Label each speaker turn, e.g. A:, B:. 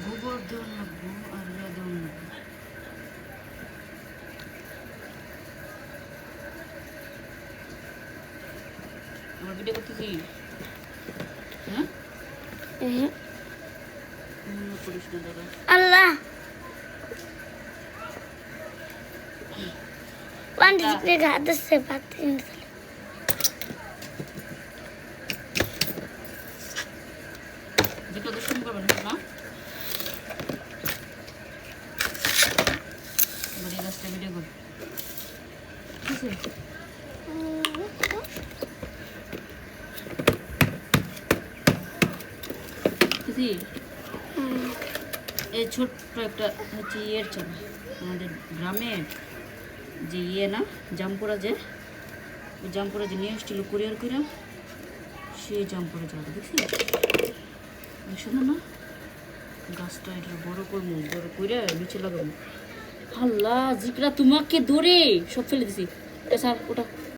A: গোবর দেওয়া লাগবো আর ইয়া দেওয়া লাগবো। আমার ভিডিও করতেছি হ্যাঁ করিস না দাদা।
B: আল্লাহ পান্ডিকে ঘাটছে পাতি
A: যেটা দর্শন করবেন না বড়ি গাছটা ভিডিও কর ঠিক আছে। এই ছোট্ট একটা হচ্ছে ইয়ের চারা আমাদের গ্রামের যে ইয়ে না জামপুরা যে ওই জামপুরা যে নিয়ে এসেছিল কুরিয়ার করে সেই জামপুরা চারা দেখছি সুন্দর না গাছটা এটা বড় করবো বড় করে নিচে লাগাবো। আল্লাহ জিকরা তোমাকে ধরে সব ফেলে দিছি স্যার ওটা